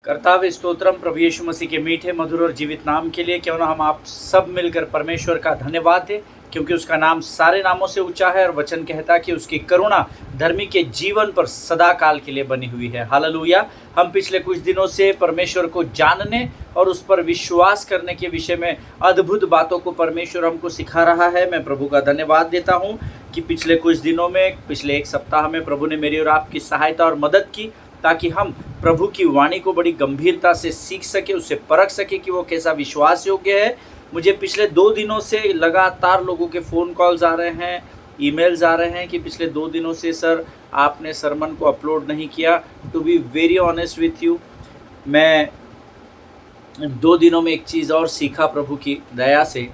कर्तावे स्तोत्रम प्रभु यीशु मसीह के मीठे मधुर और जीवित नाम के लिए क्यों ना हम आप सब मिलकर परमेश्वर का धन्यवाद दें, क्योंकि उसका नाम सारे नामों से ऊंचा है और वचन कहता कि उसकी करुणा धर्मी के जीवन पर सदा काल के लिए बनी हुई है। हालेलुया। हम पिछले कुछ दिनों से परमेश्वर को जानने और उस पर विश्वास करने के विषय में अद्भुत बातों को परमेश्वर हमको सिखा रहा है। मैं प्रभु का धन्यवाद देता हूँ कि पिछले कुछ दिनों में, पिछले एक सप्ताह में प्रभु ने मेरी और आपकी सहायता और मदद की, ताकि हम प्रभु की वाणी को बड़ी गंभीरता से सीख सके, उससे परख सके कि वो कैसा विश्वास योग्य है। मुझे पिछले 2 दिनों से लगातार लोगों के फ़ोन कॉल्स आ रहे हैं, ईमेल्स आ रहे हैं कि पिछले 2 दिनों से सर आपने सरमन को अपलोड नहीं किया। To be very honest with you, मैं 2 दिनों में एक चीज़ और सीखा प्रभु की दया से,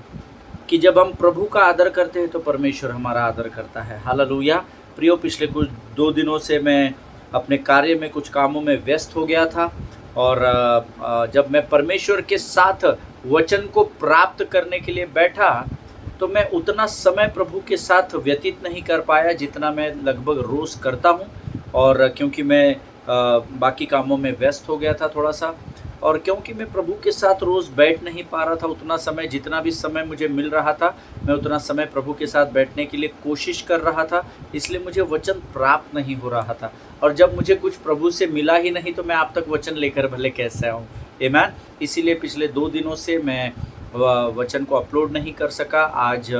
कि जब हम प्रभु का आदर करते हैं तो परमेश्वर हमारा आदर करता है। हालेलुया। प्रियो, पिछले कुछ 2 दिनों से मैं अपने कार्य में कुछ कामों में व्यस्त हो गया था, और जब मैं परमेश्वर के साथ वचन को प्राप्त करने के लिए बैठा तो मैं उतना समय प्रभु के साथ व्यतीत नहीं कर पाया जितना मैं लगभग रोज़ करता हूँ। और क्योंकि मैं बाकी कामों में व्यस्त हो गया था थोड़ा सा, और क्योंकि मैं प्रभु के साथ रोज़ बैठ नहीं पा रहा था, उतना समय, जितना भी समय मुझे मिल रहा था मैं उतना समय प्रभु के साथ बैठने के लिए कोशिश कर रहा था, इसलिए मुझे वचन प्राप्त नहीं हो रहा था। और जब मुझे कुछ प्रभु से मिला ही नहीं तो मैं आप तक वचन लेकर भले कैसे आऊँ। आमीन। इसीलिए पिछले 2 दिनों से मैं वचन को अपलोड नहीं कर सका। आज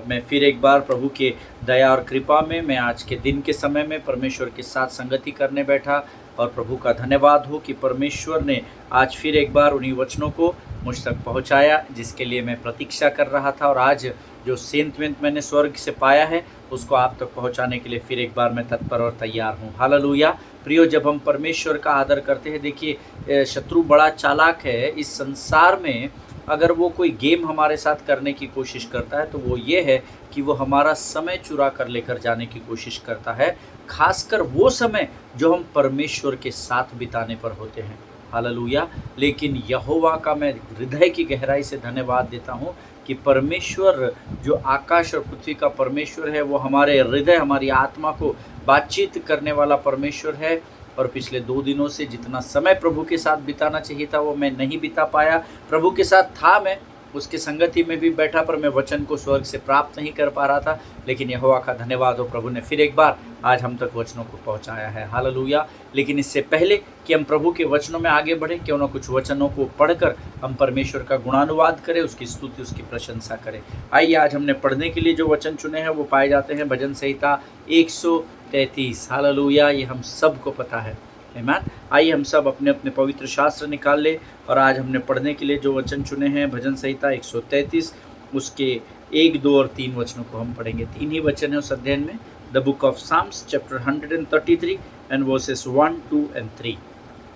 मैं फिर एक बार प्रभु के दया और कृपा में मैं आज के दिन के समय में परमेश्वर के साथ संगति करने बैठा, और प्रभु का धन्यवाद हो कि परमेश्वर ने आज फिर एक बार उन्हीं वचनों को मुझ तक पहुंचाया जिसके लिए मैं प्रतीक्षा कर रहा था। और आज जो सेंतवेंत मैंने स्वर्ग से पाया है उसको आप तक पहुंचाने के लिए फिर एक बार मैं तत्पर और तैयार हूं। हालेलुया। प्रियो, जब हम परमेश्वर का आदर करते हैं, देखिए शत्रु बड़ा चालाक है। इस संसार में अगर वो कोई गेम हमारे साथ करने की कोशिश करता है तो वो ये है कि वो हमारा समय चुरा कर लेकर जाने की कोशिश करता है, खासकर वो समय जो हम परमेश्वर के साथ बिताने पर होते हैं। हालेलुया। लेकिन यहोवा का मैं हृदय की गहराई से धन्यवाद देता हूँ कि परमेश्वर जो आकाश और पृथ्वी का परमेश्वर है, वो हमारे हृदय, हमारी आत्मा को बातचीत करने वाला परमेश्वर है। और पिछले 2 दिनों से जितना समय प्रभु के साथ बिताना चाहिए था वो मैं नहीं बिता पाया। प्रभु के साथ था, मैं उसके संगति में भी बैठा, पर मैं वचन को स्वर्ग से प्राप्त नहीं कर पा रहा था। लेकिन यहोवा का धन्यवाद हो, प्रभु ने फिर एक बार आज हम तक वचनों को पहुंचाया है। हालेलुया। लेकिन इससे पहले कि हम प्रभु के वचनों में आगे बढ़ें, क्यों ना कुछ वचनों को पढ़कर हम परमेश्वर का गुणानुवाद करें, उसकी स्तुति, उसकी प्रशंसा करें। आइए, आज हमने पढ़ने के लिए जो वचन चुने हैं वो पाए जाते हैं भजन संहिता 133। हालेलुया। ये हम सबको पता है। आमीन। आइए हम सब अपने अपने पवित्र शास्त्र निकाल ले, और आज हमने पढ़ने के लिए जो वचन चुने हैं भजन संहिता 133, उसके 1, 2 और 3 वचनों को हम पढ़ेंगे। 3 ही वचन है उस अध्ययन में। The book of Psalms chapter 133 and verses 1, 2 and 3।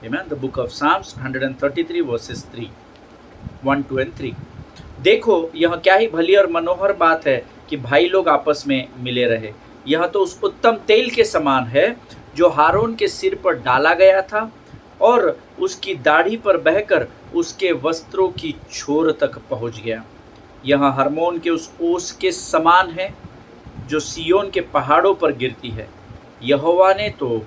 आमीन। The book of Psalms 133 verses 3, 1, 2 and 3। देखो, यह क्या ही भली और मनोहर बात है कि भाई लोग आपस में मिले रहे। यह तो उस उत्तम तेल के समान है जो हारून के सिर पर डाला गया था और उसकी दाढ़ी पर बहकर उसके वस्त्रों की छोर तक पहुंच गया। यह हरमोन के उस ओस के समान है जो सियोन के पहाड़ों पर गिरती है। यहोवा ने तो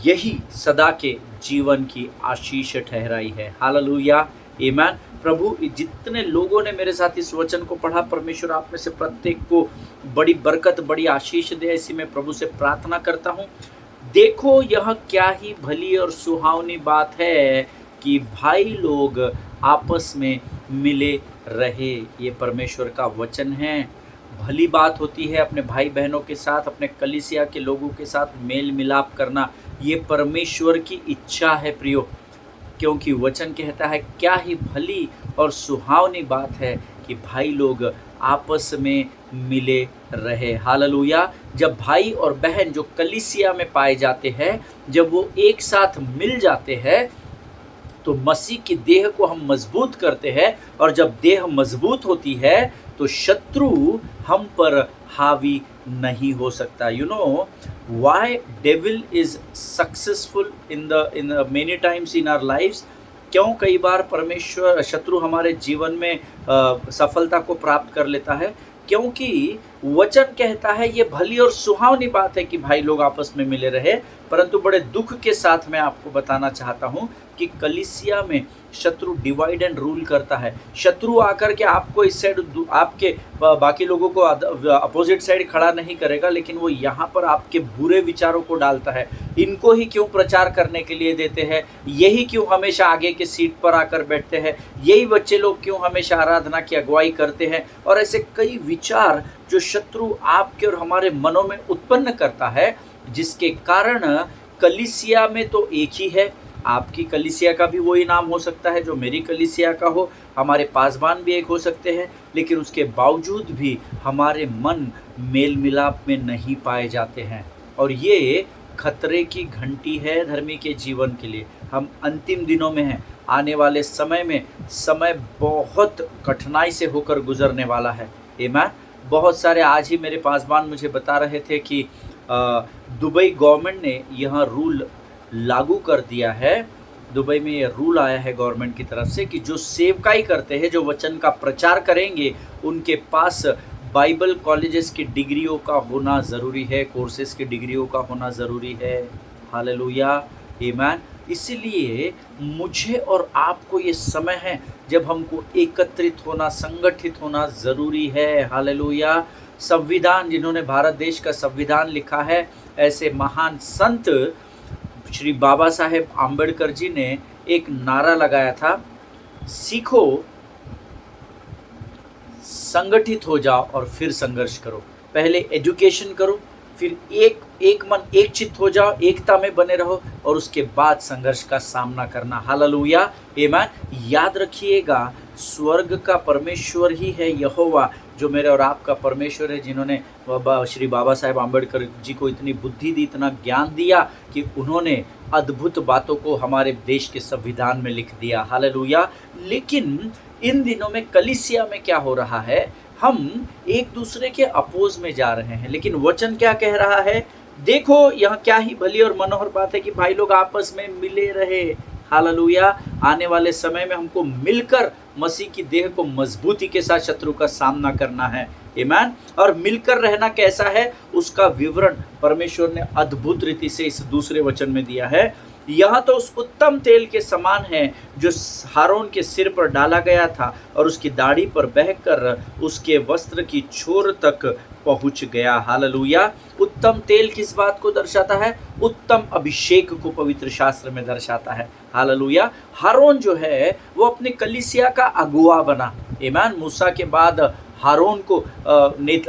यही सदा के जीवन की आशीष ठहराई है। हालेलुया। आमीन। प्रभु, जितने लोगों ने मेरे साथ इस वचन को पढ़ा, परमेश्वर आप में से प्रत्येक को बड़ी बरकत, बड़ी आशीष दे, ऐसी मैं प्रभु से प्रार्थना करता हूँ। देखो, यह क्या ही भली और सुहावनी बात है कि भाई लोग आपस में मिले रहे। ये परमेश्वर का वचन है। भली बात होती है अपने भाई बहनों के साथ, अपने कलीसिया के लोगों के साथ मेल मिलाप करना। ये परमेश्वर की इच्छा है प्रियो, क्योंकि वचन कहता है क्या ही भली और सुहावनी बात है कि भाई लोग आपस में मिले रहे। हालेलुया। जब भाई और बहन जो कलीसिया में पाए जाते हैं, जब वो एक साथ मिल जाते हैं तो मसीह की देह को हम मजबूत करते हैं, और जब देह मजबूत होती है तो शत्रु हम पर हावी नहीं हो सकता। You know why devil is successful in the many times in our lives. क्यों कई बार परमेश्वर, शत्रु हमारे जीवन में सफलता को प्राप्त कर लेता है? क्योंकि वचन कहता है ये भली और सुहावनी बात है कि भाई लोग आपस में मिले रहे। परंतु बड़े दुख के साथ मैं आपको बताना चाहता हूँ कि कलीसिया में शत्रु डिवाइड एंड रूल करता है। शत्रु आकर के आपको इस साइड, आपके बाकी लोगों को अपोजिट साइड खड़ा नहीं करेगा, लेकिन वो यहाँ पर आपके बुरे विचारों को डालता है। इनको ही क्यों प्रचार करने के लिए देते हैं, यही क्यों हमेशा आगे के सीट पर आकर बैठते हैं, यही बच्चे लोग क्यों हमेशा आराधना की अगुवाई करते हैं, और ऐसे कई विचार जो शत्रु आपके और हमारे मनों में उत्पन्न करता है, जिसके कारण कलीसिया में तो एक ही है। आपकी कलीसिया का भी वही नाम हो सकता है जो मेरी कलीसिया का हो, हमारे पासबान भी एक हो सकते हैं, लेकिन उसके बावजूद भी हमारे मन मेल मिलाप में नहीं पाए जाते हैं। और ये खतरे की घंटी है धर्मी के जीवन के लिए। हम अंतिम दिनों में हैं, आने वाले समय में समय बहुत कठिनाई से होकर गुजरने वाला है। आमीन। बहुत सारे, आज ही मेरे पासबान मुझे बता रहे थे कि दुबई गवर्नमेंट ने यह रूल लागू कर दिया है। दुबई में ये रूल आया है गवर्नमेंट की तरफ से कि जो सेवकाई करते हैं, जो वचन का प्रचार करेंगे, उनके पास बाइबल कॉलेजेस की डिग्रियों का होना ज़रूरी है, कोर्सेज की डिग्रियों का होना ज़रूरी है। हालेलुया, आमीन। इसलिए मुझे और आपको ये समय है जब हमको एकत्रित होना, संगठित होना ज़रूरी है। हालेलुया। संविधान, जिन्होंने भारत देश का संविधान लिखा है, ऐसे महान संत श्री बाबा साहेब आम्बेडकर जी ने एक नारा लगाया था, सीखो, संगठित हो जाओ और फिर संघर्ष करो। पहले एजुकेशन करो, फिर एक मन एक चित्त हो जाओ, एकता में बने रहो, और उसके बाद संघर्ष का सामना करना। हालेलुया, आमीन। याद रखिएगा, स्वर्ग का परमेश्वर ही है यहोवा, जो मेरे और आपका परमेश्वर है, जिन्होंने श्री बाबा साहेब आम्बेडकर जी को इतनी बुद्धि दी, इतना ज्ञान दिया कि उन्होंने अद्भुत बातों को हमारे देश के संविधान में लिख दिया। हालेलुया। लेकिन इन दिनों में कलीसिया में क्या हो रहा है, हम एक दूसरे के अपोज में जा रहे हैं। लेकिन वचन क्या कह रहा है, देखो यह क्या ही भली और मनोहर बात है कि भाई लोग आपस में मिले रहे। हालेलुया। आने वाले समय में हमको मिलकर मसीह की देह को मजबूती के साथ शत्रु का सामना करना है। आमीन। और मिलकर रहना कैसा है, उसका विवरण परमेश्वर ने अद्भुत रीति से इस दूसरे वचन में दिया है। यह तो उस उत्तम तेल के समान है जो हारून के सिर पर डाला गया था और उसकी दाढ़ी पर बहकर उसके वस्त्र की छोर तक पहुंच गया। हालेलुया। उत्तम तेल किस बात को दर्शाता है, उत्तम अभिषेक को पवित्र शास्त्र में दर्शाता है। हालेलुया। हारून जो है वो अपने कलीसिया का अगुआ बना। आमीन। मूसा के बाद हारून को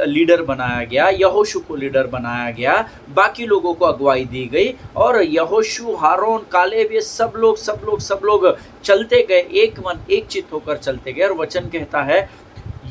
लीडर बनाया गया, यहोशू को लीडर बनाया गया, बाकी लोगों को अगुवाई दी गई, और यहोशू, हारून, कालेब, ये सब लोग चलते गए, एक मन एक चित्त होकर चलते गए। और वचन कहता है,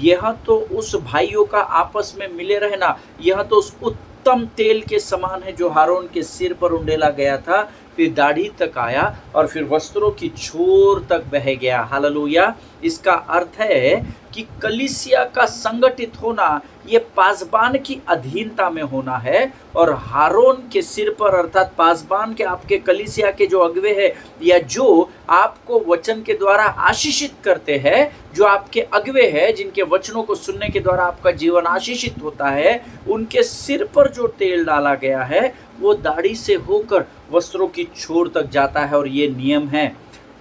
यह तो उस भाइयों का आपस में मिले रहना, यह तो उस उत्तम तेल के समान है जो हारून के सिर पर उंडेला गया था, फिर दाढ़ी तक आया और फिर वस्त्रों की छोर तक बह गया। हालेलुया। इसका अर्थ है कि कलीसिया का संगठित होना ये पासबान की अधीनता में होना है, और हारून के सिर पर, अर्थात पासबान के, आपके कलीसिया के जो अगुवे हैं या जो आपको वचन के द्वारा आशीषित करते हैं, जो आपके अगुवे हैं, जिनके वचनों को सुनने के द्वारा आपका जीवन आशीषित होता है, उनके सिर पर जो तेल डाला गया है वो दाढ़ी से होकर वस्त्रों की छोर तक जाता है। और ये नियम है,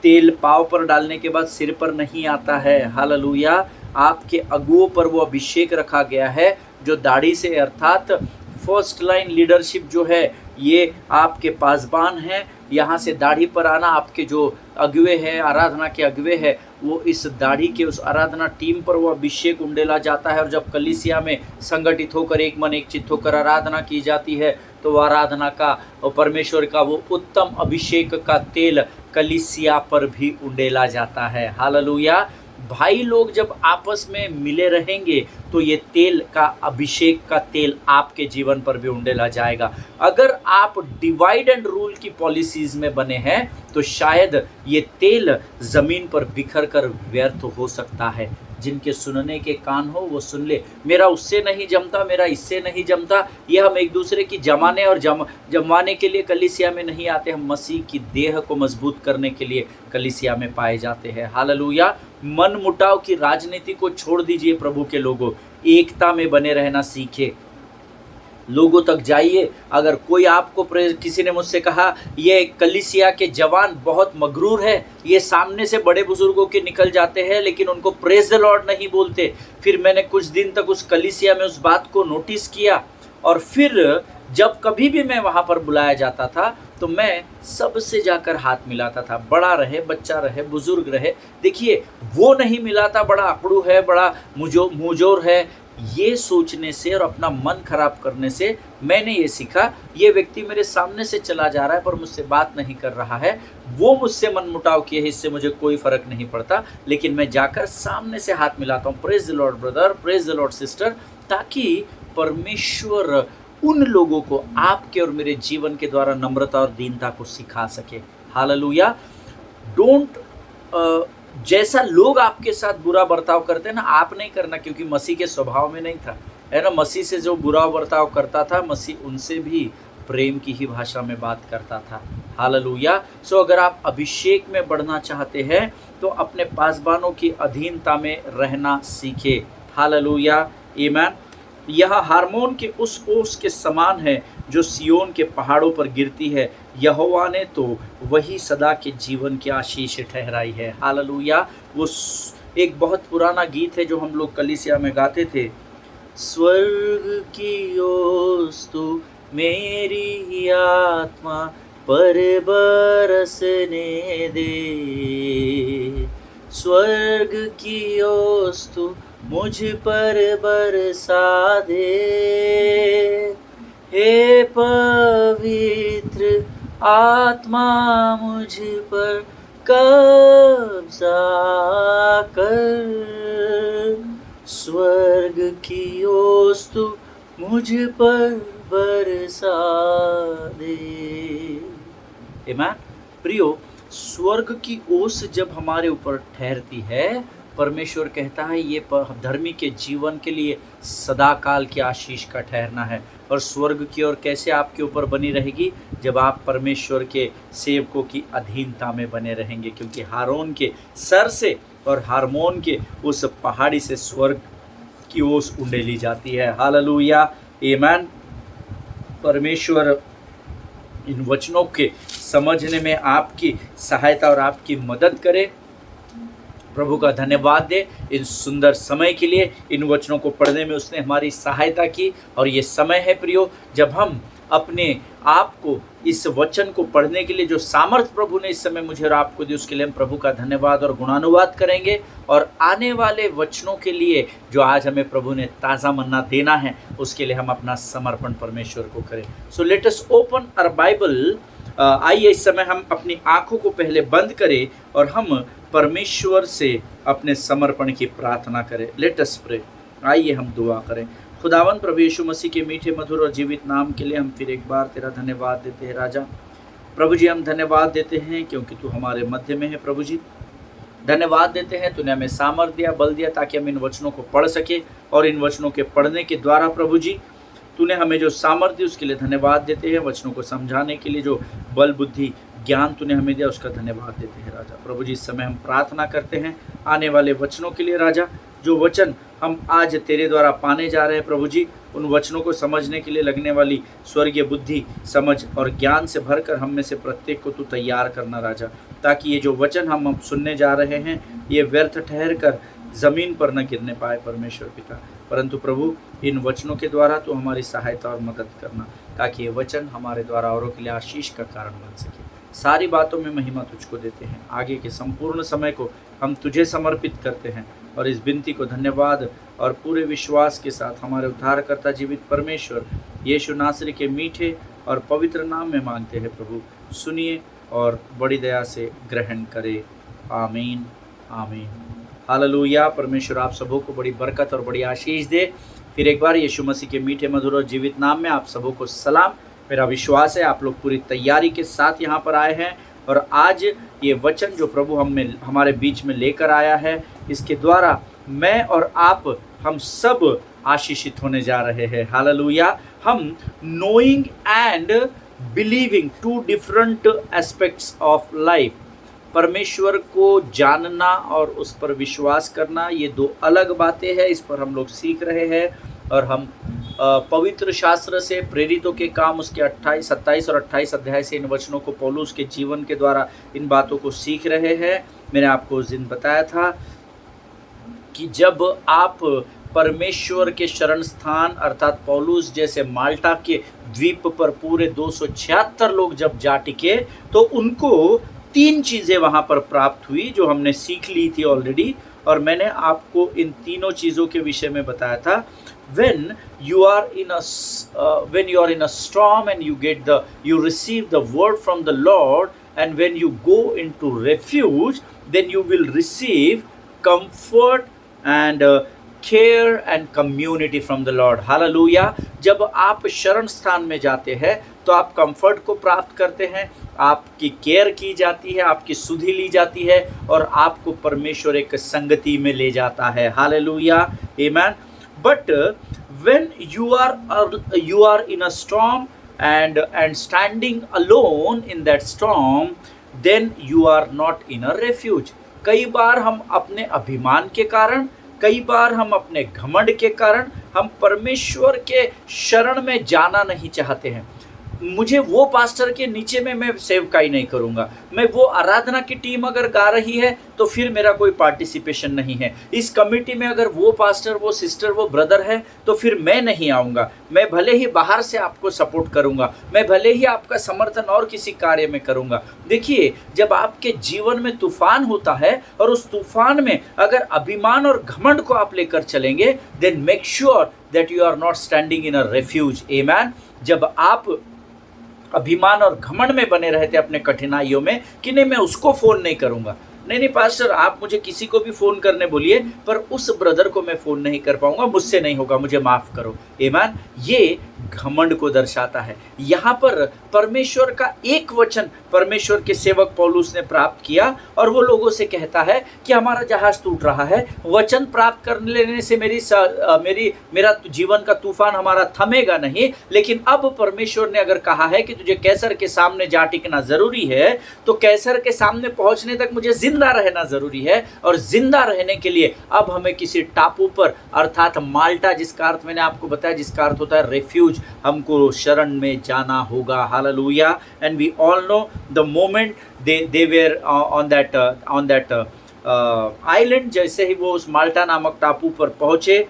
तेल पाँव पर डालने के बाद सिर पर नहीं आता है। हालेलुया। आपके अगुओं पर वो अभिषेक रखा गया है जो दाढ़ी से, अर्थात फर्स्ट लाइन लीडरशिप जो है ये आपके पासबान हैं। यहाँ से दाढ़ी पर आना, आपके जो अगुवे हैं, आराधना के अगुवे हैं, वो इस दाढ़ी के उस आराधना टीम पर वो अभिषेक उंडेला जाता है। और जब कलीसिया में संगठित होकर एक मन एक चित्त होकर आराधना की जाती है, तो वो आराधना का और परमेश्वर का वो उत्तम अभिषेक का तेल कलीसिया पर भी उंडेला जाता है। हालेलुया। भाई लोग जब आपस में मिले रहेंगे तो ये तेल का, अभिषेक का तेल आपके जीवन पर भी उंडेला जाएगा। अगर आप डिवाइड एंड रूल की पॉलिसीज में बने हैं तो शायद ये तेल ज़मीन पर बिखर कर व्यर्थ हो सकता है। जिनके सुनने के कान हो वो सुन ले। मेरा उससे नहीं जमता, मेरा इससे नहीं जमता, ये हम एक दूसरे की जमाने और जमवाने के लिए कलीसिया में नहीं आते। हम मसीह की देह को मजबूत करने के लिए कलीसिया में पाए जाते हैं। हालेलुया। मन मुटाव की राजनीति को छोड़ दीजिए प्रभु के लोगों, एकता में बने रहना सीखे। लोगों तक जाइए। अगर कोई आपको किसी ने मुझसे कहा ये कलीसिया के जवान बहुत मगरूर है, ये सामने से बड़े बुजुर्गों के निकल जाते हैं लेकिन उनको प्रेज द लॉर्ड नहीं बोलते। फिर मैंने कुछ दिन तक उस कलीसिया में उस बात को नोटिस किया, और फिर जब कभी भी मैं वहाँ पर बुलाया जाता था तो मैं सबसे जाकर हाथ मिलाता था, बड़ा रहे, बच्चा रहे, बुजुर्ग रहे। देखिए, वो नहीं मिलाता बड़ा अकड़ू है, बड़ा मुंहजोर है, ये सोचने से और अपना मन खराब करने से मैंने ये सीखा, ये व्यक्ति मेरे सामने से चला जा रहा है पर मुझसे बात नहीं कर रहा है, वो मुझसे मनमुटाव किए है, इससे मुझे कोई फर्क नहीं पड़ता, लेकिन मैं जाकर सामने से हाथ मिलाता हूँ, praise the Lord brother, praise the Lord sister, ताकि परमेश्वर उन लोगों को आपके और मेरे जीवन के द्वारा नम्रता और दीनता को सिखा सके। हालेलुया। डोंट जैसा लोग आपके साथ बुरा बर्ताव करते हैं ना, आप नहीं करना, क्योंकि मसीह के स्वभाव में नहीं था, है ना। मसीह से जो बुरा बर्ताव करता था, मसीह उनसे भी प्रेम की ही भाषा में बात करता था। हालेलुया। सो अगर आप अभिषेक में बढ़ना चाहते हैं तो अपने पासबानों की अधीनता में रहना सीखे। हालेलुया, आमीन। यह हार्मोन के उस ओस के समान है जो सियोन के पहाड़ों पर गिरती है, यहोवा ने तो वही सदा के जीवन की आशीष ठहराई है। हालेलुया। वो एक बहुत पुराना गीत है जो हम लोग कलीसिया में गाते थे, स्वर्ग की ओस तू मेरी आत्मा पर बरसने दे, स्वर्ग की ओस तू मुझ पर बरसा दे, हे पवित्र आत्मा मुझ पर कब्जा कर, स्वर्ग की ओस तू मुझ पर बरसा दे। आमीन। प्रियो, स्वर्ग की ओस जब हमारे ऊपर ठहरती है, परमेश्वर कहता है ये धर्मी के जीवन के लिए सदाकाल की आशीष का ठहरना है। और स्वर्ग की ओर कैसे आपके ऊपर बनी रहेगी? जब आप परमेश्वर के सेवकों की अधीनता में बने रहेंगे, क्योंकि हारून के सर से और हार्मोन के उस पहाड़ी से स्वर्ग की ओस उंडेली जाती है। हालेलुया, आमीन। परमेश्वर इन वचनों के समझने में आपकी सहायता और आपकी मदद करे। प्रभु का धन्यवाद दे इन सुंदर समय के लिए। इन वचनों को पढ़ने में उसने हमारी सहायता की, और ये समय है प्रियो जब हम अपने आप को इस वचन को पढ़ने के लिए जो सामर्थ्य प्रभु ने इस समय मुझे और आपको दी, उसके लिए हम प्रभु का धन्यवाद और गुणानुवाद करेंगे। और आने वाले वचनों के लिए जो आज हमें प्रभु ने ताज़ा मन्ना देना है, उसके लिए हम अपना समर्पण परमेश्वर को करें। So let us open our Bible. आइए इस समय हम अपनी आँखों को पहले बंद करें और हम परमेश्वर से अपने समर्पण की प्रार्थना करें। Let us pray. आइए हम दुआ करें। खुदावन प्रभु यीशु मसीह के मीठे, मधुर और जीवित नाम के लिए हम फिर एक बार तेरा धन्यवाद देते हैं राजा। प्रभु जी, हम धन्यवाद देते हैं क्योंकि तू हमारे मध्य में है। प्रभु जी, धन्यवाद देते हैं, तूने हमें सामर्थ दिया, बल दिया, ताकि हम इन वचनों को पढ़ सके, और इन वचनों के पढ़ने के द्वारा प्रभु जी तूने हमें जो सामर्थ्य दी उसके लिए धन्यवाद देते हैं। वचनों को समझाने के लिए जो बल, बुद्धि, ज्ञान तूने हमें दिया, उसका धन्यवाद देते हैं राजा। प्रभु जी, इस समय हम प्रार्थना करते हैं आने वाले वचनों के लिए राजा। जो वचन हम आज तेरे द्वारा पाने जा रहे हैं प्रभु जी, उन वचनों को समझने के लिए लगने वाली स्वर्गीय बुद्धि, समझ और ज्ञान से भरकर हम में से प्रत्येक को तू तैयार करना राजा, ताकि ये जो वचन हम अब सुनने जा रहे हैं ये व्यर्थ ठहर कर ज़मीन पर न गिरने पाए परमेश्वर पिता, परंतु प्रभु इन वचनों के द्वारा तो हमारी सहायता और मदद करना, ताकि ये वचन हमारे द्वारा औरों के लिए आशीष का कारण बन सके। सारी बातों में महिमा तुझको देते हैं। आगे के संपूर्ण समय को हम तुझे समर्पित करते हैं, और इस विनती को धन्यवाद और पूरे विश्वास के साथ हमारे उद्धारकर्ता जीवित परमेश्वर यीशु नासरी के मीठे और पवित्र नाम में मांगते हैं। प्रभु सुनिए और बड़ी दया से ग्रहण करे। आमीन, आमीन। हालेलुया। परमेश्वर आप सबों को बड़ी बरकत और बड़ी आशीष दे। फिर एक बार यीशु मसीह के मीठे, मधुर और जीवित नाम में आप सबों को सलाम। मेरा विश्वास है आप लोग पूरी तैयारी के साथ यहाँ पर आए हैं, और आज ये वचन जो प्रभु हमारे बीच में लेकर आया है, इसके द्वारा मैं और आप हम सब आशीषित होने जा रहे हैं। हालेलुया। हम knowing and believing, two different aspects of life. परमेश्वर को जानना और उस पर विश्वास करना, ये दो अलग बातें हैं। इस पर हम लोग सीख रहे हैं, और हम पवित्र शास्त्र से प्रेरितों के काम उसके 28, 27 और 28 अध्याय से इन वचनों को पौलुस के जीवन के द्वारा इन बातों को सीख रहे हैं। मैंने आपको उस दिन बताया था कि जब आप परमेश्वर के शरण स्थान अर्थात पौलुस जैसे माल्टा के द्वीप पर पूरे 276 लोग जब जा टिके तो उनको 3 चीज़ें वहाँ पर प्राप्त हुई जो हमने सीख ली थी ऑलरेडी, और मैंने आपको इन तीनों चीज़ों के विषय में बताया था। when you are in a storm and you receive the word from the Lord, and when you go into refuge, then you will receive comfort and care and community from the Lord. Hallelujah. जब आप शरण स्थान में जाते हैं तो आप comfort को प्राप्त करते हैं, आपकी केयर की जाती है, आपकी सुधि ली जाती है और आपको परमेश्वर एक संगति में ले जाता है। Hallelujah, amen. But when you are in a storm and standing alone in that storm, then you are not in a refuge. कई बार हम अपने अभिमान के कारण, कई बार हम अपने घमंड के कारण हम परमेश्वर के शरण में जाना नहीं चाहते हैं। मुझे वो पास्टर के नीचे में मैं सेवकाई नहीं करूँगा, मैं वो आराधना की टीम अगर गा रही है तो फिर मेरा कोई पार्टिसिपेशन नहीं है, इस कमेटी में अगर वो पास्टर, वो सिस्टर, वो ब्रदर है तो फिर मैं नहीं आऊँगा। मैं भले ही बाहर से आपको सपोर्ट करूँगा, मैं भले ही आपका समर्थन और किसी कार्य में करूँगा। देखिए, जब आपके जीवन में तूफान होता है और उस तूफान में अगर अभिमान और घमंड को आप लेकर चलेंगे, then make sure that you are not standing in a refuge. Amen. जब आप अभिमान और घमंड में बने रहते अपने कठिनाइयों में कि नहीं मैं उसको फ़ोन नहीं करूँगा, नहीं पास्टर आप मुझे किसी को भी फ़ोन करने बोलिए पर उस ब्रदर को मैं फ़ोन नहीं कर पाऊँगा, मुझसे नहीं होगा, मुझे माफ़ करो। आमीन। ये घमंड को दर्शाता है। यहाँ पर परमेश्वर का एक वचन परमेश्वर के सेवक पौलुस ने प्राप्त किया और वो लोगों से कहता है कि हमारा जहाज टूट रहा है, वचन प्राप्त कर लेने से मेरा जीवन का तूफान हमारा थमेगा नहीं, लेकिन अब परमेश्वर ने अगर कहा है कि तुझे कैसर के सामने जा टिकना ज़रूरी है तो कैसर के सामने पहुँचने तक मुझे जिंदा रहना ज़रूरी है, और जिंदा रहने के लिए अब हमें किसी टापू पर अर्थात माल्टा, जिसका अर्थ मैंने आपको बताया, जिसका अर्थ होता है रेफ्यूज, हमको शरण में जाना होगा। Hallelujah. And we all know the moment they were on that island, जैसे ही वो उस माल्टा नामक टापू पर पहुँचे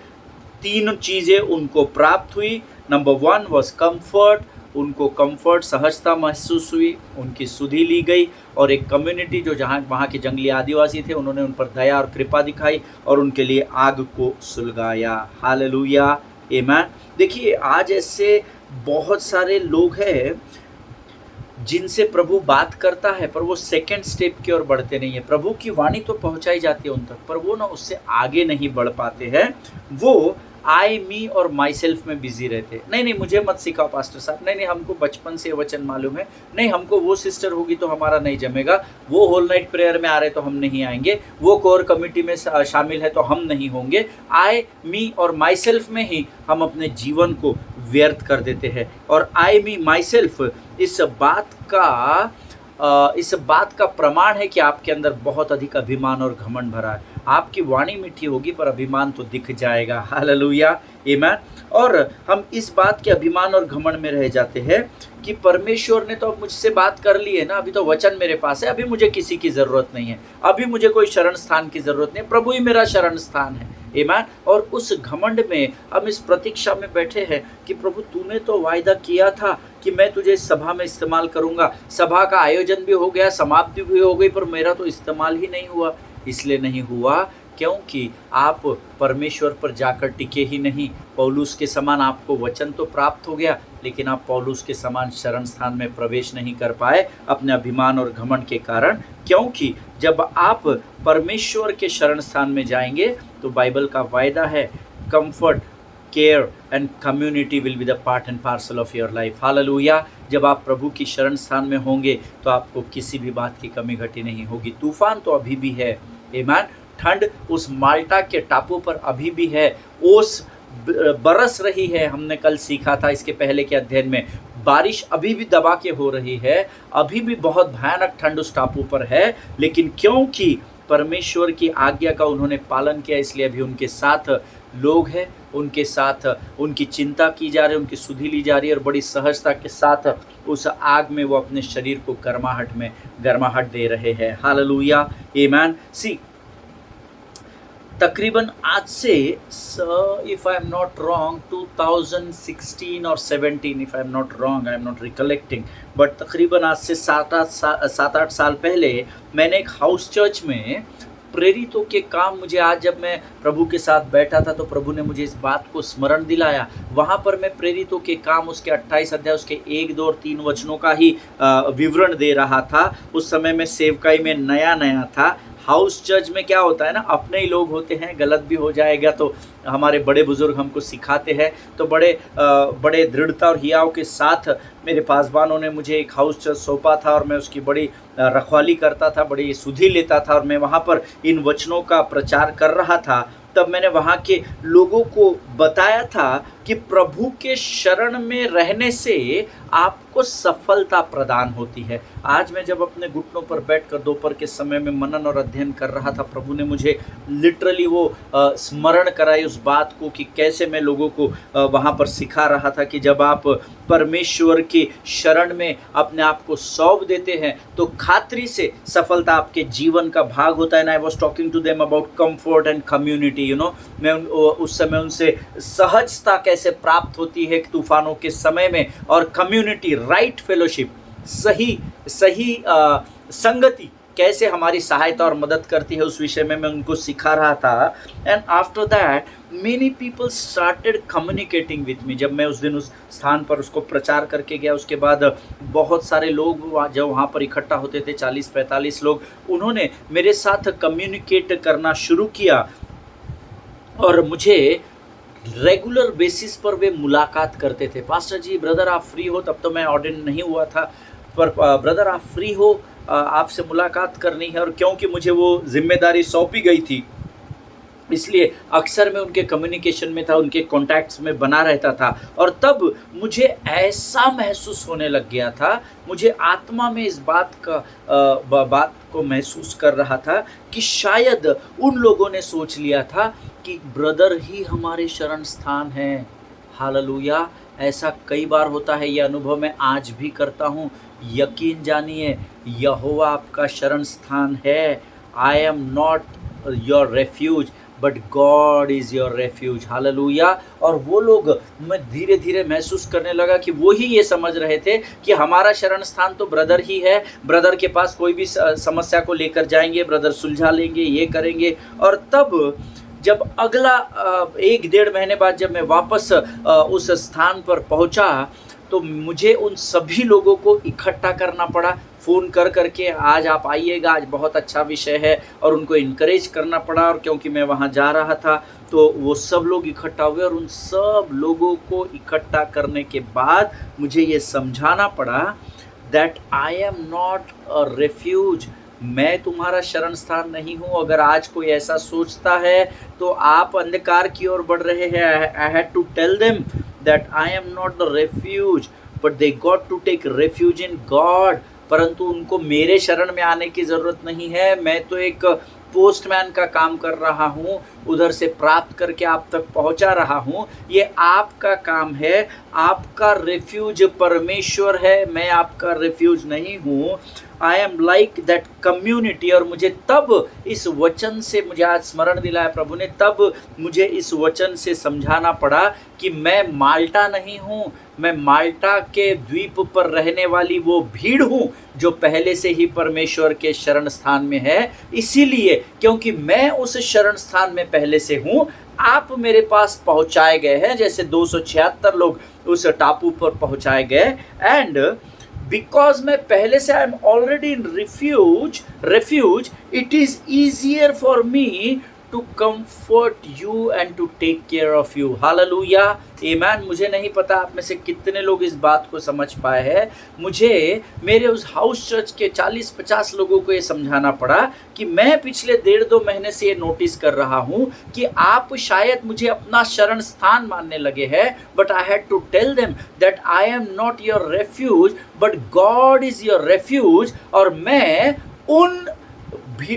3 चीज़ें उनको प्राप्त हुई। नंबर 1 वॉज कम्फर्ट, उनको कंफर्ट, सहजता महसूस हुई, उनकी सुधि ली गई, और एक कम्युनिटी जो जहाँ वहाँ के जंगली आदिवासी थे उन्होंने उन पर दया और कृपा दिखाई और उनके लिए आग को सुलगाया। हालेलुया, आमीन। देखिए, आज ऐसे बहुत सारे लोग हैं जिनसे प्रभु बात करता है पर वो सेकंड स्टेप की ओर बढ़ते नहीं है। प्रभु की वाणी तो पहुंचाई जाती है उन तक पर वो ना उससे आगे नहीं बढ़ पाते हैं। वो आई, मी और माई सेल्फ में बिजी रहते। नहीं मुझे मत सिखाओ पास्टर साहब, नहीं हमको बचपन से वचन मालूम है, नहीं हमको वो सिस्टर होगी तो हमारा नहीं जमेगा, वो होल नाइट प्रेयर में आ रहे तो हम नहीं आएंगे, वो कोर कमेटी में शामिल है तो हम नहीं होंगे। आई, मी और माई सेल्फ में ही हम अपने जीवन को व्यर्थ कर देते हैं। और आई, मी, माई सेल्फ इस बात का प्रमाण है कि आपके अंदर बहुत अधिक अभिमान और घमंड भरा है। आपकी वाणी मीठी होगी पर अभिमान तो दिख जाएगा। हालेलुया, आमीन। और हम इस बात के अभिमान और घमंड में रह जाते हैं कि परमेश्वर ने तो अब मुझसे बात कर ली है ना, अभी तो वचन मेरे पास है, अभी मुझे किसी की ज़रूरत नहीं है, अभी मुझे कोई शरण स्थान की ज़रूरत नहीं है, प्रभु ही मेरा शरण स्थान है। आमीन। और उस घमंड में हम इस प्रतीक्षा में बैठे हैं कि प्रभु तूने तो वायदा किया था कि मैं तुझे इस सभा में इस्तेमाल करूंगा, सभा का आयोजन भी हो गया, समाप्ति भी हो गई, पर मेरा तो इस्तेमाल ही नहीं हुआ। इसलिए नहीं हुआ क्योंकि आप परमेश्वर पर जाकर टिके ही नहीं। पौलुस के समान आपको वचन तो प्राप्त हो गया लेकिन आप पौलुस के समान शरण स्थान में प्रवेश नहीं कर पाए अपने अभिमान और घमंड के कारण। क्योंकि जब आप परमेश्वर के शरण स्थान में जाएंगे तो बाइबल का वायदा है comfort, care and community will be the part and parcel of your life. Hallelujah. जब आप प्रभु की शरण स्थान में होंगे तो आपको किसी भी बात की कमी घटी नहीं होगी। तूफान तो अभी भी है, आमीन। ठंड उस माल्टा के टापू पर अभी भी है, ओस बरस रही है। हमने कल सीखा था इसके पहले के अध्ययन में, बारिश अभी भी दबा के हो रही है, अभी भी बहुत भयानक ठंड उस टापू पर है, लेकिन क्योंकि परमेश्वर की आज्ञा का उन्होंने पालन किया इसलिए अभी उनके साथ लोग हैं, उनके साथ उनकी चिंता की जा रही है, उनकी सुधि ली जा रही है और बड़ी सहजता के साथ उस आग में वो अपने शरीर को गर्माहट दे रहे हैं। हालेलुया, आमेन। सी तकरीबन आज से if I am not wrong 2016 और 17, if I am not wrong, I am not recollecting, but तकरीबन आज से 7-8 साल पहले मैंने एक हाउस चर्च में प्रेरितों के काम, मुझे आज जब मैं प्रभु के साथ बैठा था तो प्रभु ने मुझे इस बात को स्मरण दिलाया। वहाँ पर मैं प्रेरितों के काम उसके 28 अध्याय उसके 1, 2 और 3 वचनों का ही विवरण दे रहा था। उस समय मैं सेवकाई में नया था। हाउस चर्च में क्या होता है ना, अपने ही लोग होते हैं, गलत भी हो जाएगा तो हमारे बड़े बुजुर्ग हमको सिखाते हैं। तो बड़े दृढ़ता और हियाव के साथ मेरे पासवानों ने मुझे एक हाउस चर्च सौंपा था और मैं उसकी बड़ी रखवाली करता था, बड़ी सुधि लेता था और मैं वहाँ पर इन वचनों का प्रचार कर रहा था। तब मैंने वहाँ के लोगों को बताया था कि प्रभु के शरण में रहने से आपको सफलता प्रदान होती है। आज मैं जब अपने घुटनों पर बैठकर दोपहर के समय में मनन और अध्ययन कर रहा था, प्रभु ने मुझे लिटरली वो स्मरण कराई उस बात को कि कैसे मैं लोगों को वहाँ पर सिखा रहा था कि जब आप परमेश्वर की शरण में अपने आप को सौंप देते हैं तो खातरी से सफलता आपके जीवन का भाग होता है। I was talking to them about comfort and community, मैं उस समय उनसे सहजता कैसे प्राप्त होती है तूफानों के समय में, और कम्युनिटी, राइट फेलोशिप, सही संगति कैसे हमारी सहायता और मदद करती है, उस विषय में मैं उनको सिखा रहा था। And after that many people started communicating with me. जब मैं उस दिन उस स्थान पर उसको प्रचार करके गया, उसके बाद बहुत सारे लोग जब वहाँ पर इकट्ठा होते थे, 40-45 लोग, उन्होंने मेरे साथ कम्युनिकेट करना शुरू किया और मुझे रेगुलर बेसिस पर वे मुलाकात करते थे। पास्टर जी, ब्रदर आप फ्री हो? तब तो मैं ऑर्डिन नहीं हुआ था, पर ब्रदर आप फ्री हो, आपसे मुलाकात करनी है। और क्योंकि मुझे वो जिम्मेदारी सौंपी गई थी, इसलिए अक्सर मैं उनके कम्युनिकेशन में था, उनके कॉन्टैक्ट्स में बना रहता था। और तब मुझे ऐसा महसूस होने लग गया था, मुझे आत्मा में इस बात को महसूस कर रहा था कि शायद उन लोगों ने सोच लिया था कि ब्रदर ही हमारे शरण स्थान है। हालेलुया, ऐसा कई बार होता है, ये अनुभव मैं आज भी करता हूँ। यकीन जानिए, यहोवा आपका शरण स्थान है। आई am not your refuge but God is your refuge. Hallelujah. और वो लोग, मैं धीरे धीरे महसूस करने लगा कि वो ही ये समझ रहे थे कि हमारा शरण स्थान तो ब्रदर ही है, ब्रदर के पास कोई भी समस्या को लेकर जाएंगे, ब्रदर सुलझा लेंगे, ये करेंगे। और तब जब अगला 1-1.5 महीने बाद जब मैं वापस उस स्थान पर पहुंचा तो मुझे उन सभी लोगों को इकट्ठा करना पड़ा, फ़ोन कर के, आज आप आइएगा, आज बहुत अच्छा विषय है, और उनको इनकरेज करना पड़ा। और क्योंकि मैं वहाँ जा रहा था तो वो सब लोग इकट्ठा हुए, और उन सब लोगों को इकट्ठा करने के बाद मुझे ये समझाना पड़ा that I am not a refuge. मैं तुम्हारा शरण स्थान नहीं हूँ। अगर आज कोई ऐसा सोचता है तो आप अंधकार की ओर बढ़ रहे हैं। I had to tell them that I am not the refuge but they got to take refuge in God. परंतु उनको मेरे शरण में आने की ज़रूरत नहीं है। मैं तो एक पोस्टमैन का काम कर रहा हूँ, उधर से प्राप्त करके आप तक पहुँचा रहा हूँ। ये आपका काम है, आपका रेफ्यूज परमेश्वर है, मैं आपका रेफ्यूज नहीं हूँ। I am like that community. और मुझे तब इस वचन से, मुझे आज स्मरण दिलाया प्रभु ने, तब मुझे इस वचन से समझाना पड़ा कि मैं माल्टा नहीं हूँ, मैं माल्टा के द्वीप पर रहने वाली वो भीड़ हूँ जो पहले से ही परमेश्वर के शरण स्थान में है। इसीलिए क्योंकि मैं उस शरण स्थान में पहले से हूँ, आप मेरे पास पहुँचाए गए हैं, जैसे 276 लोग उस टापू पर पहुँचाए गए। एंड बिकॉज मैं पहले से I am already in refuge, it is easier for me to comfort you and to take care of you. Hallelujah, amen। मुझे नहीं पता आप में से कितने लोग इस बात को समझ पाए हैं। मुझे मेरे उस हाउस चर्च के 40-50 लोगों को ये समझाना पड़ा कि मैं पिछले 1.5-2 महीने से ये नोटिस कर रहा हूँ कि आप शायद मुझे अपना शरण स्थान मानने लगे हैं, but I had to tell them that I am not your refuge but God is your refuge. और मैं उन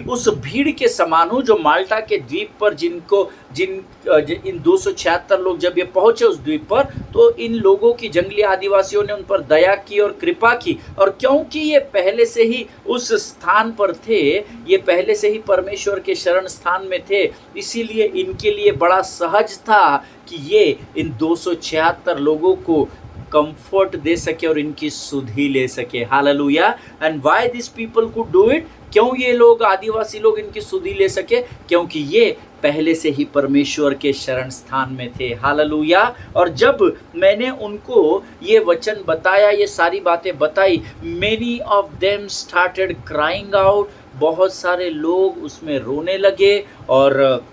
उस भीड़ के समान हूँ जो माल्टा के द्वीप पर इन 276 लोग जब ये पहुंचे उस द्वीप पर, तो इन लोगों की जंगली आदिवासियों ने उन पर दया की और कृपा की। और क्योंकि ये पहले से ही उस स्थान पर थे, ये पहले से ही परमेश्वर के शरण स्थान में थे, इसीलिए इनके लिए बड़ा सहज था कि ये इन 276 लोगों को कंफर्ट दे सके और इनकी सुधि ले सके। Hallelujah. And why this people could do it? क्यों ये लोग, आदिवासी लोग, इनकी सुधि ले सके? क्योंकि ये पहले से ही परमेश्वर के शरण स्थान में थे। हालेलुया। और जब मैंने उनको ये वचन बताया, ये सारी बातें बताई, many of them started crying out, बहुत सारे लोग उसमें रोने लगे। और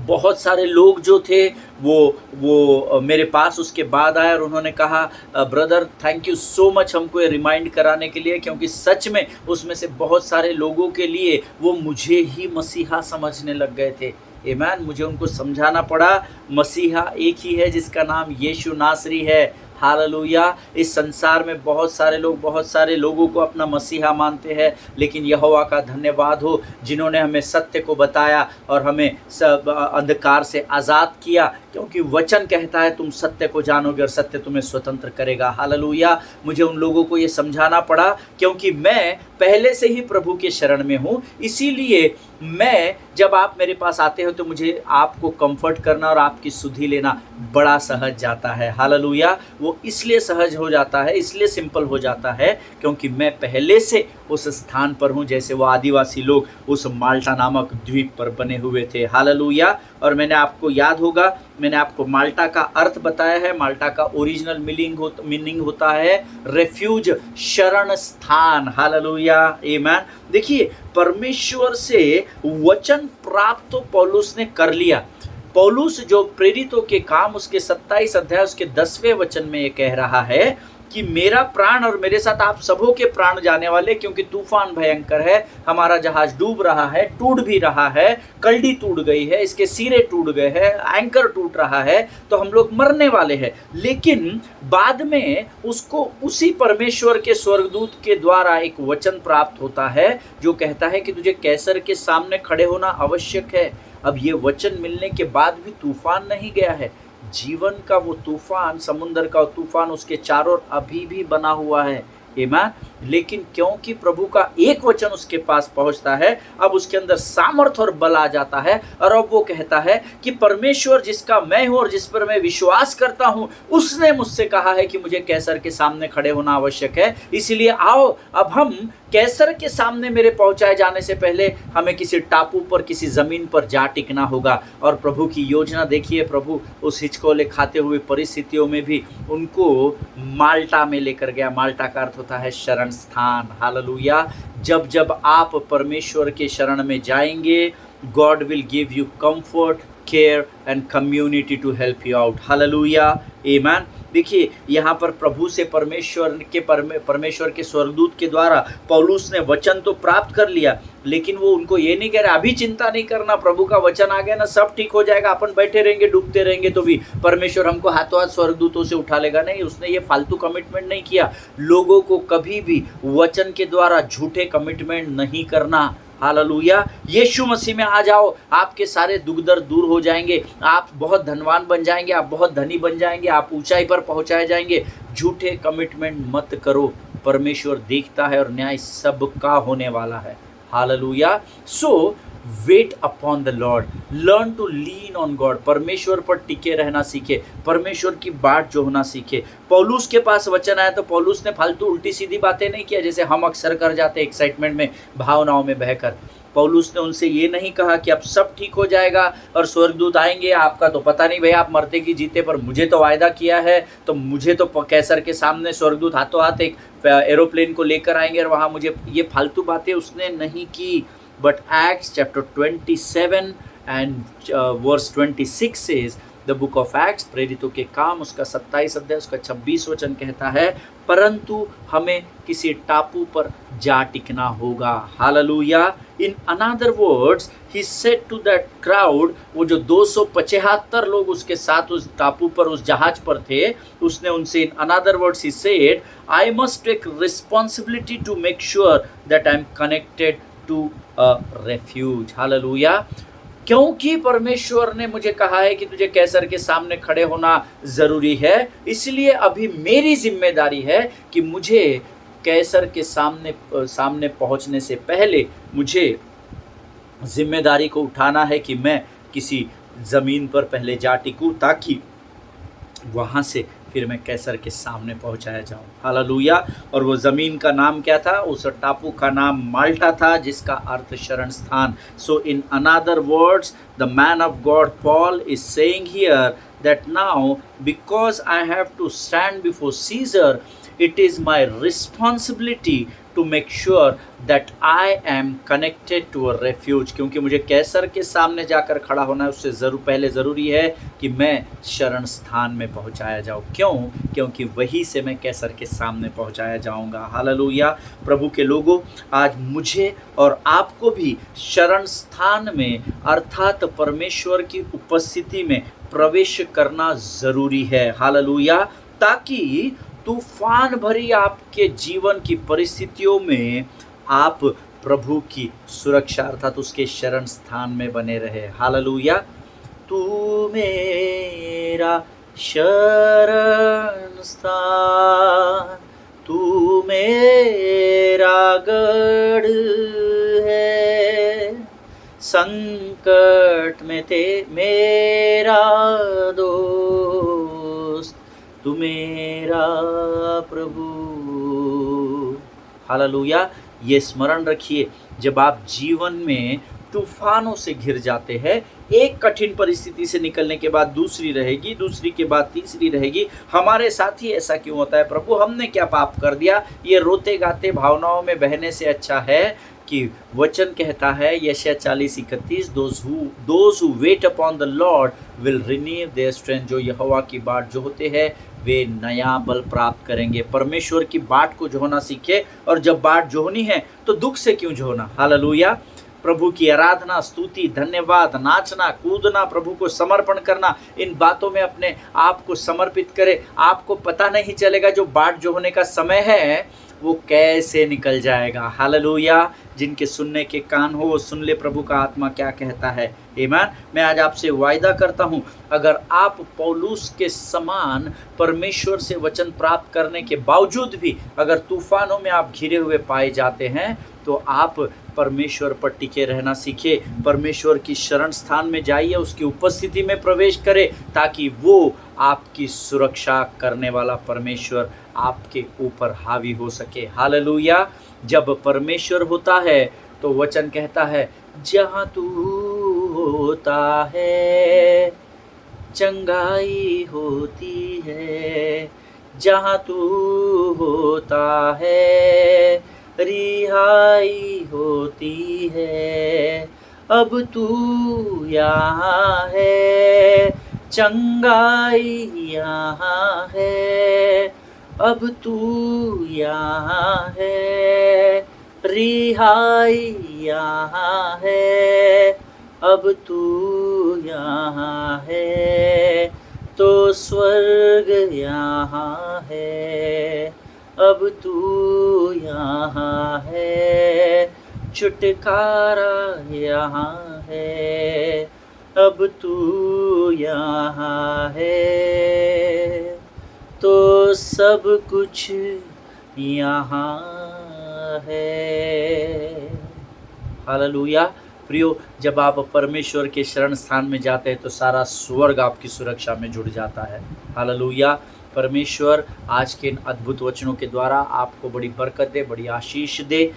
बहुत सारे लोग जो थे वो मेरे पास उसके बाद आए और उन्होंने कहा, brother thank you so much हमको ये रिमाइंड कराने के लिए, क्योंकि सच में उसमें से बहुत सारे लोगों के लिए वो मुझे ही मसीहा समझने लग गए थे। आमीन। मुझे उनको समझाना पड़ा मसीहा एक ही है जिसका नाम यीशु नासरी है। हालेलुया। इस संसार में बहुत सारे लोगों को अपना मसीहा मानते हैं, लेकिन यहोवा का धन्यवाद हो जिन्होंने हमें सत्य को बताया और हमें सब अंधकार से आज़ाद किया, क्योंकि वचन कहता है तुम सत्य को जानोगे और सत्य तुम्हें स्वतंत्र करेगा। हालेलुया। मुझे उन लोगों को ये समझाना पड़ा क्योंकि मैं पहले से ही प्रभु के शरण में हूँ, इसीलिए मैं जब आप मेरे पास आते हो तो मुझे आपको कंफर्ट करना और आपकी सुधि लेना बड़ा सहज जाता है। हालेलुया। वो इसलिए सहज हो जाता है, इसलिए सिंपल हो जाता है क्योंकि मैं पहले से उस स्थान पर हूँ जैसे वो आदिवासी लोग उस माल्टा नामक द्वीप पर बने हुए थे। हालेलुया। और मैंने आपको याद होगा, मैंने आपको माल्टा का अर्थ बताया है। माल्टा का ओरिजिनल मीनिंग होता है रेफ्यूज, शरण स्थान। हालेलुया। आमीन। देखिए, परमेश्वर से वचन प्राप्त तो पौलुस ने कर लिया। पौलुस जो प्रेरितों के काम उसके 27 अध्याय उसके 10वें वचन में ये कह रहा है कि मेरा प्राण और मेरे साथ आप सबों के प्राण जाने वाले, क्योंकि तूफान भयंकर है, हमारा जहाज डूब रहा है, टूट भी रहा है, कल्डी टूट गई है, इसके सिरे टूट गए हैं, एंकर टूट रहा है, तो हम लोग मरने वाले हैं। लेकिन बाद में उसको उसी परमेश्वर के स्वर्गदूत के द्वारा एक वचन प्राप्त होता है जो कहता है कि तुझे कैसर के सामने खड़े होना आवश्यक है। अब ये वचन मिलने के बाद भी तूफान नहीं गया है। जीवन का वो तूफान, समुद्र का तूफान उसके चारों ओर अभी भी बना हुआ है। आमीन। लेकिन क्योंकि प्रभु का एक वचन उसके पास पहुंचता है, अब उसके अंदर सामर्थ और बल आ जाता है और अब वो कहता है कि परमेश्वर जिसका मैं हूं और जिस पर मैं विश्वास करता हूं, उसने मुझसे कहा है कि मुझे कैसर के सामने खड़े होना आवश्यक है। इसीलिए आओ, अब हम कैसर के सामने मेरे पहुंचाए जाने से पहले हमें किसी टापू पर, किसी ज़मीन पर जा टिकना होगा। और प्रभु की योजना देखिए, प्रभु उस हिचकोले खाते हुए परिस्थितियों में भी उनको माल्टा में लेकर गया। माल्टा का अर्थ होता है शरण स्थान। हालेलुया। जब जब आप परमेश्वर के शरण में जाएंगे, God will give you comfort, care and community to help you out. Hallelujah. आमीन। देखिए, यहाँ पर प्रभु से परमेश्वर के स्वर्गदूत के द्वारा पौलुस ने वचन तो प्राप्त कर लिया, लेकिन वो उनको ये नहीं कह रहा अभी चिंता नहीं करना, प्रभु का वचन आ गया ना, सब ठीक हो जाएगा, अपन बैठे रहेंगे डूबते रहेंगे तो भी परमेश्वर हमको हाथों हाथ स्वर्गदूतों से उठा लेगा। नहीं, उसने ये फालतू कमिटमेंट नहीं किया। लोगों को कभी भी वचन के द्वारा झूठे कमिटमेंट नहीं करना। हालेलुया। यीशु मसीह में आ जाओ, आपके सारे दुख दर्द दूर हो जाएंगे, आप बहुत धनवान बन जाएंगे, आप बहुत धनी बन जाएंगे, आप ऊंचाई पर पहुंचाए जाएंगे। झूठे कमिटमेंट मत करो, परमेश्वर देखता है और न्याय सबका होने वाला है। Hallelujah. So wait upon the lord, learn to lean on God. परमेश्वर पर टिके रहना सीखे, परमेश्वर की बाट जो होना सीखे। पौलुस के पास वचन आया तो पौलुस ने फालतू उल्टी सीधी बातें नहीं किया जैसे हम अक्सर कर जाते एक्साइटमेंट में, भावनाओं में बहकर। पौलुस ने उनसे ये नहीं कहा कि अब सब ठीक हो जाएगा और स्वर्गदूत आएंगे, आपका तो पता नहीं भैया, आप मरते की जीते, पर मुझे तो वायदा किया है, तो मुझे तो कैसर के सामने स्वर्गदूत हाथों हाथ एक एरोप्लेन को लेकर आएंगे और वहाँ मुझे, ये फालतू बातें उसने नहीं की। But Acts chapter 27 and verse 26 says, the book of Acts, प्रेरितों के काम उसका 27 अध्याय उसका 26 वचन कहता है, परंतु हमें किसी टापू पर जा टिकना होगा। Hallelujah. In another words he said to that crowd, वो जो 275 लोग उसके साथ उस टापू पर, उस जहाज पर थे, उसने उनसे in another words he said, I must take responsibility to make sure that I am connected to a refuge. Hallelujah. क्योंकि परमेश्वर ने मुझे कहा है कि तुझे कैसर के सामने खड़े होना ज़रूरी है, इसलिए अभी मेरी ज़िम्मेदारी है कि मुझे कैसर के सामने पहुँचने से पहले मुझे ज़िम्मेदारी को उठाना है कि मैं किसी ज़मीन पर पहले जा टिकूँ, ताकि वहाँ से फिर मैं कैसर के सामने पहुँचाया जाऊँ। हालेलुया। और वो ज़मीन का नाम क्या था? उस टापू का नाम माल्टा था, जिसका अर्थ शरण स्थान। So in another words the man of God Paul is saying here that now, because I have to stand before Caesar, it is my responsibility to make sure that I am connected to a refuge। क्योंकि मुझे कैसर के सामने जाकर खड़ा होना है, उससे पहले ज़रूरी है कि मैं शरण स्थान में पहुंचाया जाऊं। क्यों? क्योंकि वहीं से मैं कैसर के सामने पहुंचाया जाऊंगा। हालेलुया। प्रभु के लोगों, आज मुझे और आपको भी शरण स्थान में अर्थात परमेश्वर की उपस्थिति में प्रवेश करना ज़रूरी है। हालेलुया। ताकि तूफान भरी आपके जीवन की परिस्थितियों में आप प्रभु की सुरक्षा अर्थात उसके शरण स्थान में बने रहे। हालेलुया। तू मेरा शरण स्थान, तू मेरा गढ़ है, संकट में ते मेरा दोस्त, तू मेरा प्रभु। हालेलुया। ये स्मरण रखिए, जब आप जीवन में तूफानों से घिर जाते हैं, एक कठिन परिस्थिति से निकलने के बाद दूसरी रहेगी, दूसरी के बाद तीसरी रहेगी। हमारे साथ ही ऐसा क्यों होता है? प्रभु हमने क्या पाप कर दिया? ये रोते गाते भावनाओं में बहने से अच्छा है कि वचन कहता है यशायाह 40:31, those who wait upon the Lord will renew their strength. जो यहोवा की बाट जोहते हैं वे नया बल प्राप्त करेंगे। परमेश्वर की बाट को जोहना सीखे, और जब बाट जोहनी है तो दुख से क्यों जोहना। हालेलुया। प्रभु की आराधना, स्तुति, धन्यवाद, नाचना, कूदना, प्रभु को समर्पण करना, इन बातों में अपने आप को समर्पित करें। आपको पता नहीं चलेगा जो बाट जोहने का समय है वो कैसे निकल जाएगा। हालेलुया। जिनके सुनने के कान हो वो सुन ले प्रभु का आत्मा क्या कहता है। आमीन। मैं आज आपसे वायदा करता हूँ, अगर आप पौलुस के समान परमेश्वर से वचन प्राप्त करने के बावजूद भी अगर तूफानों में आप घिरे हुए पाए जाते हैं, तो आप परमेश्वर पर टिके रहना सीखे। परमेश्वर की शरण स्थान में जाइए, उसकी उपस्थिति में प्रवेश करें, ताकि वो आपकी सुरक्षा करने वाला परमेश्वर आपके ऊपर हावी हो सके। हालेलुया। जब परमेश्वर होता है तो वचन कहता है, जहाँ तू होता है चंगाई होती है, जहाँ तू होता है रिहाई होती है। अब तू यहाँ है, चंगाई यहाँ है, अब तू यहाँ है, रिहाई यहाँ है, अब तू यहाँ है, तो स्वर्ग यहाँ है, अब तू यहाँ है, छुटकारा यहाँ है, अब तू यहाँ है, तो सब कुछ यहाँ है। हालेलुया। प्रियो, जब आप परमेश्वर के शरण स्थान में जाते हैं तो सारा स्वर्ग आपकी सुरक्षा में जुड़ जाता है। हालेलुया। परमेश्वर आज के इन अद्भुत वचनों के द्वारा आपको बड़ी बरकत दे, बड़ी आशीष दे।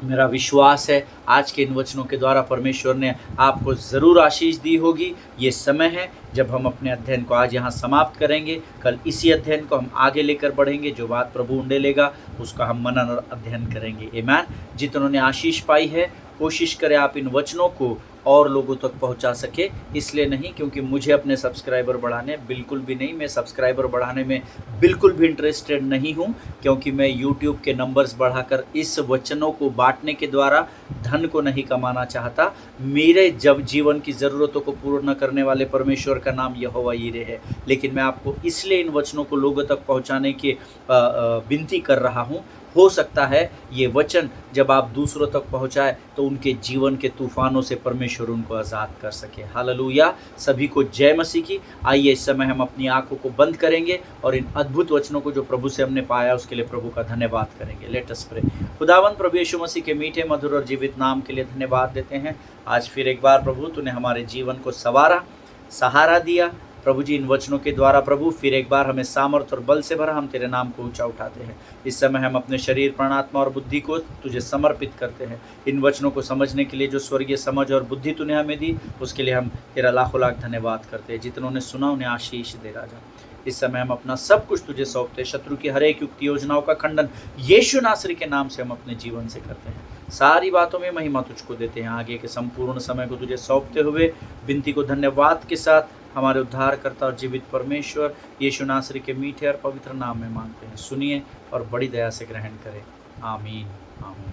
मेरा विश्वास है आज के इन वचनों के द्वारा परमेश्वर ने आपको ज़रूर आशीष दी होगी। ये समय है जब हम अपने अध्ययन को आज यहाँ समाप्त करेंगे। कल इसी अध्ययन को हम आगे लेकर बढ़ेंगे। जो बात प्रभु उंडेलेगा उसका हम मनन और अध्ययन करेंगे। आमीन। जितनों ने आशीष पाई है, कोशिश करें आप इन वचनों को और लोगों तक पहुंचा सके। इसलिए नहीं क्योंकि मुझे अपने सब्सक्राइबर बढ़ाने बिल्कुल भी नहीं, मैं सब्सक्राइबर बढ़ाने में बिल्कुल भी इंटरेस्टेड नहीं हूं, क्योंकि मैं यूट्यूब के नंबर्स बढ़ाकर इस वचनों को बांटने के द्वारा धन को नहीं कमाना चाहता। मेरे जब जीवन की ज़रूरतों को पूर्ण करने वाले परमेश्वर का नाम यहोवा यीरे है। लेकिन मैं आपको इसलिए इन वचनों को लोगों तक पहुँचाने की विनती कर रहा हूँ हो सकता है ये वचन जब आप दूसरों तक पहुँचाएँ तो उनके जीवन के तूफ़ानों से परमेश्वर उनको आज़ाद कर सके। हालेलुया! सभी को जय मसीह की। आइए इस समय हम अपनी आँखों को बंद करेंगे और इन अद्भुत वचनों को जो प्रभु से हमने पाया उसके लिए प्रभु का धन्यवाद करेंगे। Let us pray. खुदावंद प्रभु यीशु मसीह के मीठे, मधुर और जीवित नाम के लिए धन्यवाद देते हैं। आज फिर एक बार प्रभु तूने हमारे जीवन को संवारा, सहारा दिया। प्रभु जी इन वचनों के द्वारा प्रभु फिर एक बार हमें सामर्थ और बल से भरा, हम तेरे नाम को ऊंचा उठाते हैं। इस समय हम अपने शरीर, प्राण, आत्मा और बुद्धि को तुझे समर्पित करते हैं। इन वचनों को समझने के लिए जो स्वर्गीय समझ और बुद्धि तूने हमें दी उसके लिए हम तेरा लाखों लाख धन्यवाद करते हैं। जितनों ने सुना उन्हें आशीष दे राजा। इस समय हम अपना सब कुछ तुझे सौंपते हैं। शत्रु की हर एक युक्ति योजनाओं का खंडन यीशु नासरी के नाम से हम अपने जीवन से करते हैं। सारी बातों में महिमा तुझको देते हैं। आगे के संपूर्ण समय को तुझे सौंपते हुए विनती को धन्यवाद के साथ हमारे उद्धारकर्ता और जीवित परमेश्वर यीशु नासरी के मीठे और पवित्र नाम में मांगते हैं। सुनिए और बड़ी दया से ग्रहण करें। आमीन, आमीन।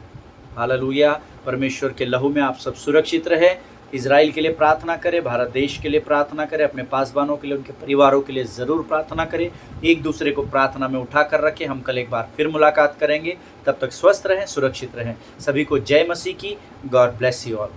हालेलुया। परमेश्वर के लहू में आप सब सुरक्षित रहे। इज़राइल के लिए प्रार्थना करें, भारत देश के लिए प्रार्थना करें, अपने पासवानों के लिए, उनके परिवारों के लिए ज़रूर प्रार्थना करें। एक दूसरे को प्रार्थना में उठा कर रखें। हम कल एक बार फिर मुलाकात करेंगे। तब तक स्वस्थ रहें, सुरक्षित रहें। सभी को जय मसीह की। God bless you all.